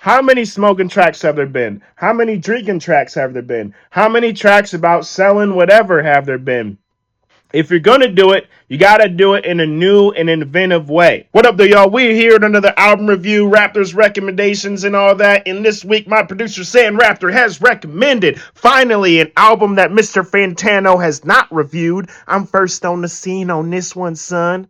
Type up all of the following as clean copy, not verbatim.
How many smoking tracks have there been? How many drinking tracks have there been? How many tracks about selling whatever have there been? If you're gonna do it, you gotta do it in a new and inventive way. What up, though, y'all? We're here at another album review, Raptors recommendations, and all that. And this week, my producer Sam Raptor has recommended finally an album that Mr. Fantano has not reviewed. I'm first on the scene on this one, son.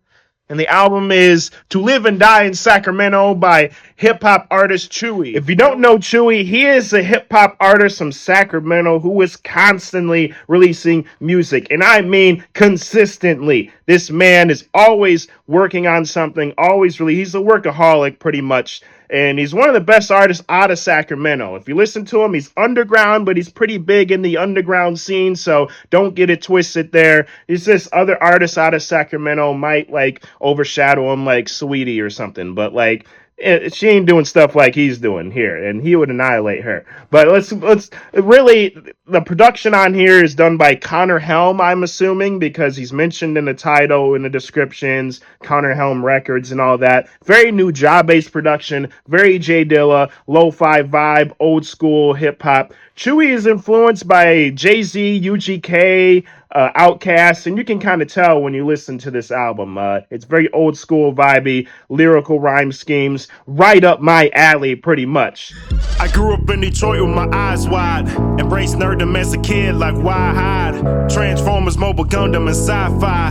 And the album is To Live and Die in Sacramento by hip-hop artist Chuuwee. If you don't know Chuuwee, he is a hip-hop artist from Sacramento who is constantly releasing music. And I mean consistently. This man is always working on something, he's a workaholic pretty much. And he's one of the best artists out of Sacramento. If you listen to him, he's underground, but he's pretty big in the underground scene, so don't get it twisted there. It's just other artists out of Sacramento might, like, overshadow him, like Sweetie or something, but, like, she ain't doing stuff like he's doing here, and he would annihilate her. But let's really, the production on here is done by Connor Helm, I'm assuming, because he's mentioned in the title, in the descriptions, Connor Helm Records and all that. Very new job-based production, very J Dilla, lo-fi vibe, old school hip hop. Chuuwee is influenced by Jay-Z, UGK, Outkast, and you can kind of tell when you listen to this album. It's very old school vibey, lyrical rhyme schemes, right up my alley pretty much. I grew up in Detroit with my eyes wide. Embraced nerdom as a kid like why hide? Transformers, Mobile Gundam, and sci-fi.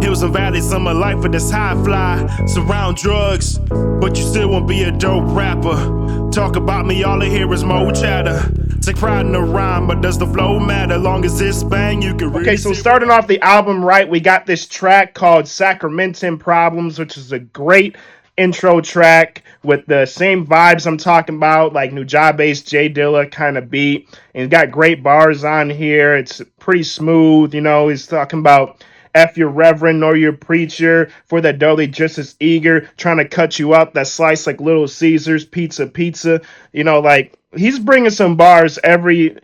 Hills and valleys of my life with this high fly. Surround drugs, but you still won't be a dope rapper. Talk about me, all I hear is mo chatter. Take pride in the rhyme, but does the flow matter? Long as it's bang, you can really. Okay, so starting off the album right, we got this track called Sacramento Problems, which is a great intro track with the same vibes I'm talking about, like new job-based J Dilla kind of beat. And it's got great bars on here. It's pretty smooth, he's talking about F your reverend nor your preacher, for that dully just as eager, trying to cut you up, that slice like Little Caesars, pizza. Like, he's bringing some bars every,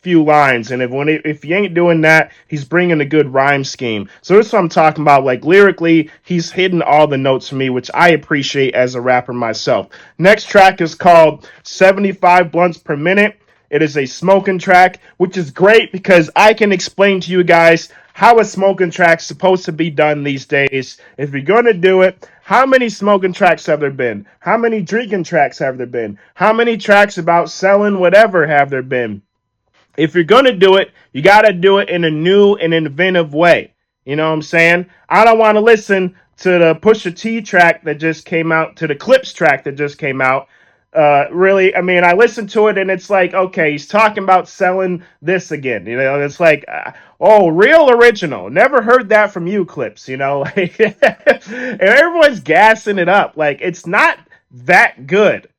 few lines, and if he ain't doing that, he's bringing a good rhyme scheme. So that's what I'm talking about. Like, lyrically, he's hitting all the notes for me, which I appreciate as a rapper myself. Next track is called 75 Blunts Per Minute. It is a smoking track, which is great because I can explain to you guys how a smoking track's supposed to be done these days. If you're going to do it, how many smoking tracks have there been? How many drinking tracks have there been? How many tracks about selling whatever have there been? If you're going to do it, you got to do it in a new and inventive way. You know what I'm saying? I don't want to listen to the Pusha T track that just came out, to the Clips track that just came out. Really, I mean, I listened to it and it's like, okay, he's talking about selling this again. It's like, oh, real original. Never heard that from you, Clips, like, and everyone's gassing it up. Like, it's not that good.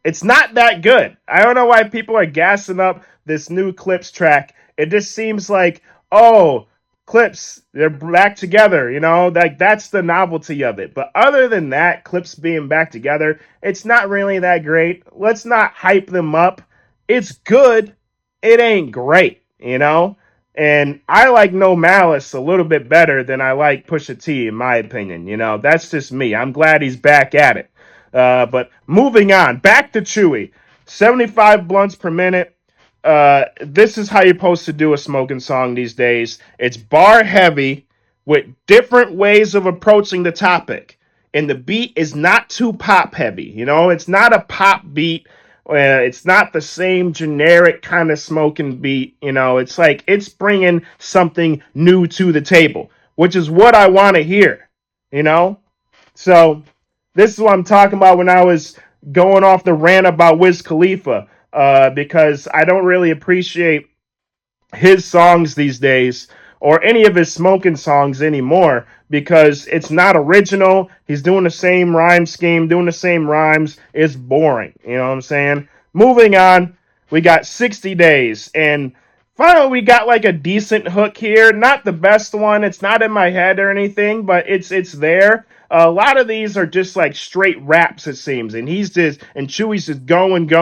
It's not that good. I don't know why people are gassing up this new Clips track. It just seems like, oh, Clips, they're back together, like, that's the novelty of it. But other than that, Clips being back together, it's not really that great. Let's not hype them up. It's good. It ain't great, And I like No Malice a little bit better than I like Pusha T, in my opinion. That's just me. I'm glad he's back at it. But moving on, back to Chuuwee. 75 blunts per minute. This is how you're supposed to do a smoking song these days. It's bar heavy with different ways of approaching the topic. And the beat is not too pop heavy. It's not a pop beat. It's not the same generic kind of smoking beat. It's like it's bringing something new to the table, which is what I want to hear. So this is what I'm talking about when I was going off the rant about Wiz Khalifa, because I don't really appreciate his songs these days, or any of his smoking songs anymore, because it's not original. He's doing the same rhyme scheme, doing the same rhymes. It's boring. You know what I'm saying? Moving on, we got 60 Days, and finally we got like a decent hook here. Not the best one. It's not in my head or anything, but it's there. A lot of these are just like straight raps, it seems, and Chuuwee's just going,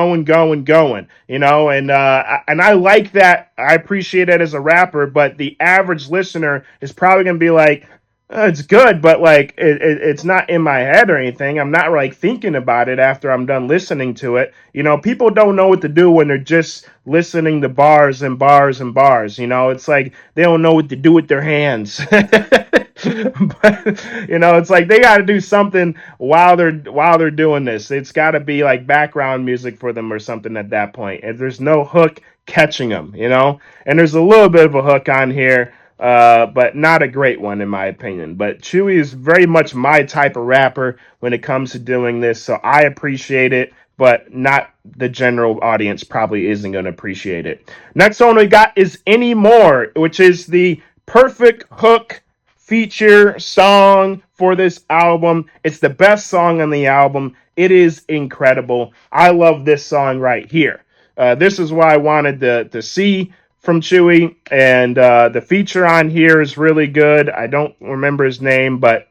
and I like that. I appreciate it as a rapper, but the average listener is probably gonna be like, It's good, but like it's not in my head or anything. I'm not like thinking about it after I'm done listening to it. You know, people don't know what to do when they're just listening to bars and bars and bars. You know, it's like they don't know what to do with their hands. But you know, it's like they got to do something while they're doing this. It's got to be like background music for them or something at that point. If there's no hook catching them, you know, and there's a little bit of a hook on here, but not a great one in my opinion. But Chuuwee is very much my type of rapper when it comes to doing this, so I appreciate it, but not the general audience probably isn't going to appreciate it. Next one we got is Any More, which is the perfect hook feature song for this album. It's the best song on the album. It is incredible. I love this song right here. This is what I wanted to see from Chuuwee, and the feature on here is really good. I don't remember his name, but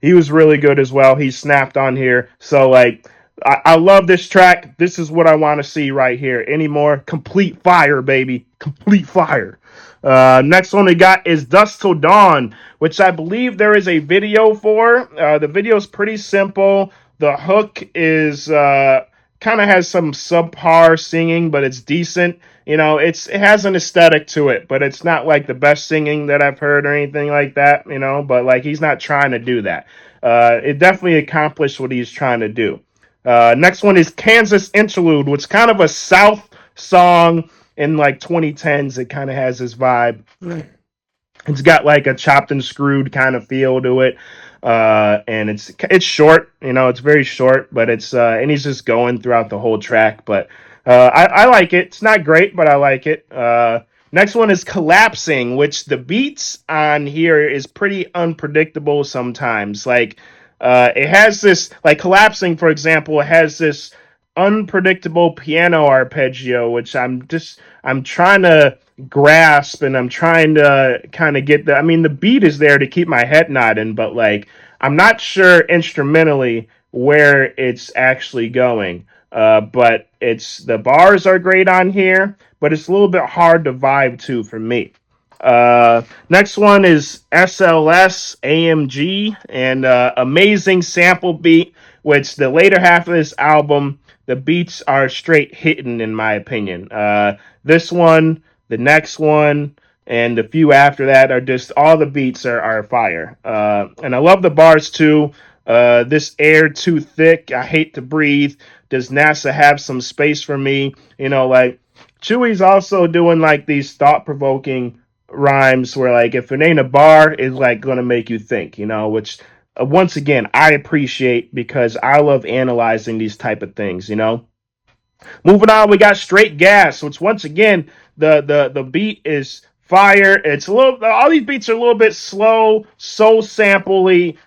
he was really good as well. He snapped on here, so like I love this track. This is what I want to see right here. Any More, complete fire, baby, complete fire. Next one we got is Dusk Till Dawn, which I believe there is a video for. The video is pretty simple. The hook is kind of has some subpar singing, but it's decent. You know, it has an aesthetic to it, but it's not like the best singing that I've heard or anything like that. You know, but like he's not trying to do that. It definitely accomplished what he's trying to do. Next one is Kansas Interlude, which is kind of a South song in like 2010s. It kind of has this vibe. It's got like a chopped and screwed kind of feel to it. And it's short, you know, it's very short, but it's and he's just going throughout the whole track. But I like it. It's not great, but I like it. Next one is Collapsing, which the beats on here is pretty unpredictable sometimes. Like it has this, like Collapsing, for example, it has this unpredictable piano arpeggio, which I'm trying to grasp, and I'm trying to kind of get the. I mean, the beat is there to keep my head nodding, but like I'm not sure instrumentally where it's actually going. But it's the bars are great on here, but it's a little bit hard to vibe to for me. Next one is SLS AMG, and amazing sample beat, which the later half of this album, the beats are straight hitting in my opinion. This one, the next one, and the few after that are just all the beats are fire. And I love the bars too. This air too thick. I hate to breathe. Does NASA have some space for me? You know, like Chuuwee's also doing like these thought provoking rhymes where like if it ain't a bar, it's like gonna make you think. You know, which once again I appreciate because I love analyzing these type of things. You know. Moving on, we got Straight Gas, which once again the beat is fire. It's a little. All these beats are a little bit slow, so sampley,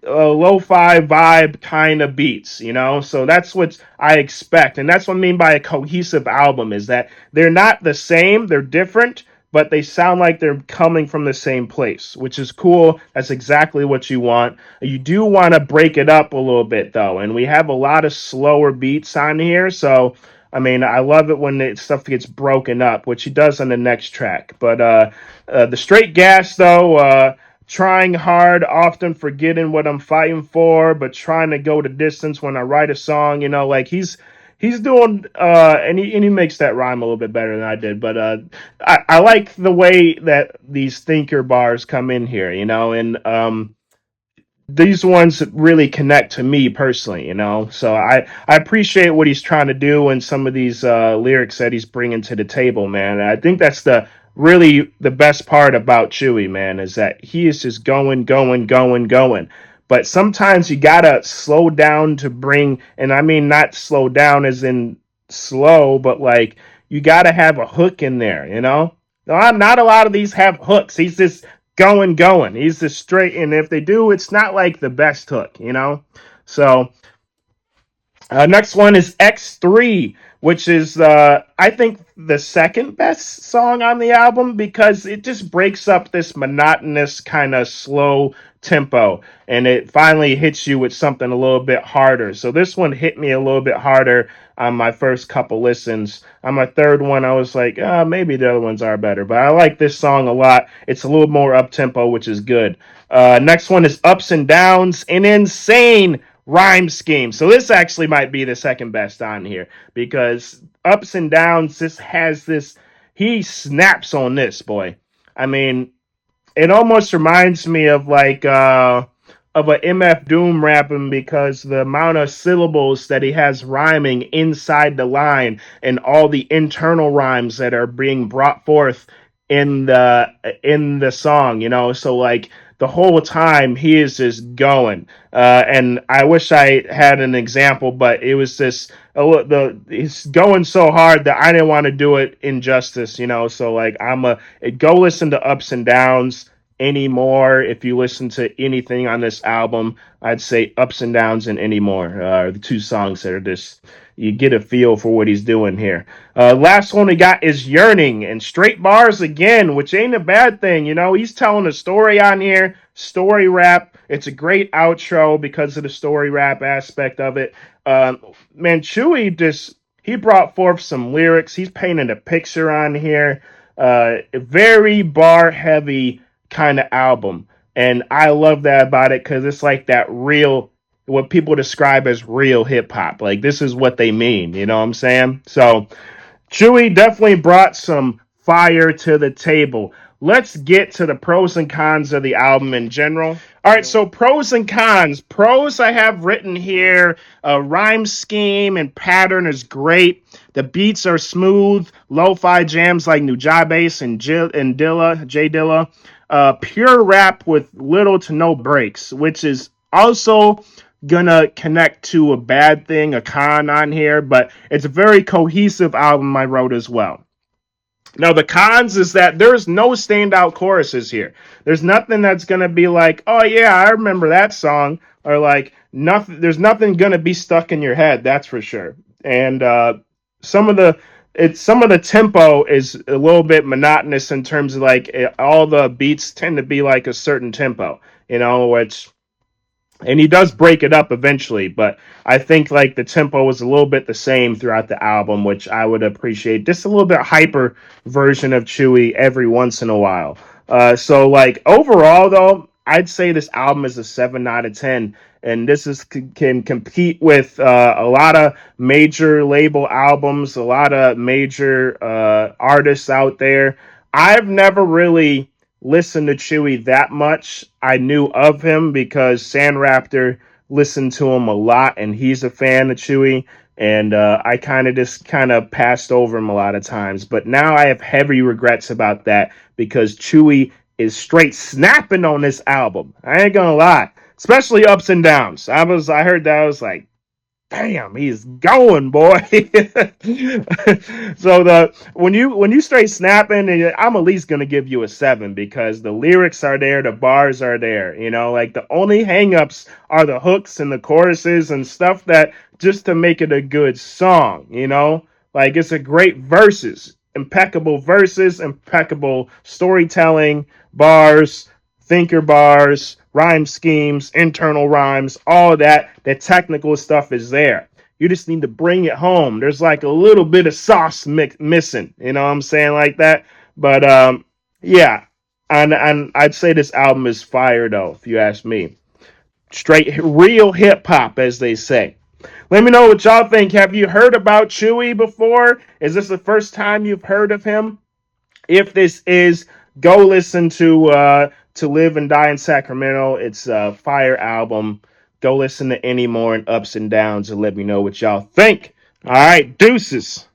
lo-fi vibe kind of beats, you know. So that's what I expect, and that's what I mean by a cohesive album is that they're not the same, they're different, but they sound like they're coming from the same place, which is cool. That's exactly what you want. You do want to break it up a little bit though, and we have a lot of slower beats on here, so I mean, I love it when stuff gets broken up, which he does on the next track. But the Straight Gas, though, trying hard, often forgetting what I'm fighting for, but trying to go the distance when I write a song. You know, like he's doing, and he makes that rhyme a little bit better than I did. But I like the way that these thinker bars come in here. You know, and these ones really connect to me personally, you know. So I appreciate what he's trying to do and some of these lyrics that he's bringing to the table, man. And I think that's the best part about Chuuwee, man, is that he is just going, going, going, going. But sometimes you gotta slow down to bring, and I mean not slow down as in slow, but like you gotta have a hook in there, you know. Not a lot of these have hooks. He's just going, going. He's just straight, and if they do, it's not like the best hook, you know. So Next one is X3, which is, I think, the second best song on the album because it just breaks up this monotonous kind of slow tempo and it finally hits you with something a little bit harder. So this one hit me a little bit harder on my first couple listens. On my third one, I was like, maybe the other ones are better, but I like this song a lot. It's a little more up tempo, which is good. Next one is Ups and Downs, an insane rhyme scheme. So this actually might be the second best on here because Ups and Downs just has this. He snaps on this boy. I mean, it almost reminds me of a MF Doom rapping because the amount of syllables that he has rhyming inside the line and all the internal rhymes that are being brought forth in the song, you know. So like the whole time he is just going. And I wish I had an example, but it was just he's going so hard that I didn't want to do it injustice, you know. So like go listen to Ups and Downs anymore. If you listen to anything on this album, I'd say Ups and Downs and Anymore. The two songs that are just you get a feel for what he's doing here. Last one we got is Yearning and straight bars again, which ain't a bad thing. You know, he's telling a story on here, story rap. It's a great outro because of the story rap aspect of it. Man, Chuuwee just he brought forth some lyrics. He's painted a picture on here. A very bar heavy kind of album. And I love that about it because it's like that real, what people describe as real hip hop. Like, this is what they mean. You know what I'm saying? So, Chuuwee definitely brought some fire to the table. Let's get to the pros and cons of the album in general. All right, so pros and cons. Pros I have written here: rhyme scheme and pattern is great. The beats are smooth. Lo-fi jams like Nujabes and J Dilla. Pure rap with little to no breaks, which is also gonna connect to a bad thing, a con on here, but it's a very cohesive album I wrote as well. Now the cons is that there's no standout choruses here. There's nothing that's gonna be like, oh yeah, I remember that song, or like nothing. There's nothing gonna be stuck in your head. That's for sure. And some of the some of the tempo is a little bit monotonous in terms of like all the beats tend to be like a certain tempo, you know, which and he does break it up eventually, but I think like the tempo was a little bit the same throughout the album, which I would appreciate just a little bit hyper version of Chuuwee every once in a while. So like overall though, I'd say this album is a 7 out of 10, and this is can compete with a lot of major label albums, a lot of major artists out there. I've never really listened to Chuuwee that much. I knew of him because San Raptor listened to him a lot, and he's a fan of Chuuwee. And I kind of passed over him a lot of times. But now I have heavy regrets about that because Chuuwee is straight snapping on this album. I ain't gonna lie, especially Ups and Downs. I heard that, I was like, damn, he's going, boy. So when you straight snapping, I'm at least gonna give you a 7 because the lyrics are there, the bars are there. You know, like the only hangups are the hooks and the choruses and stuff that just to make it a good song. You know, like it's a great verses, impeccable storytelling, bars, thinker bars, rhyme schemes, internal rhymes, all that. The technical stuff is there. You just need to bring it home. There's like a little bit of sauce missing. You know what I'm saying, like that. But yeah, and I'd say this album is fire though, if you ask me. Straight real hip hop, as they say. Let me know what y'all think. Have you heard about Chuuwee before? Is this the first time you've heard of him? If this is, go listen to Live and Die in Sacramento. It's a fire album. Go listen to Any More and Ups and Downs and let me know what y'all think. All right, deuces.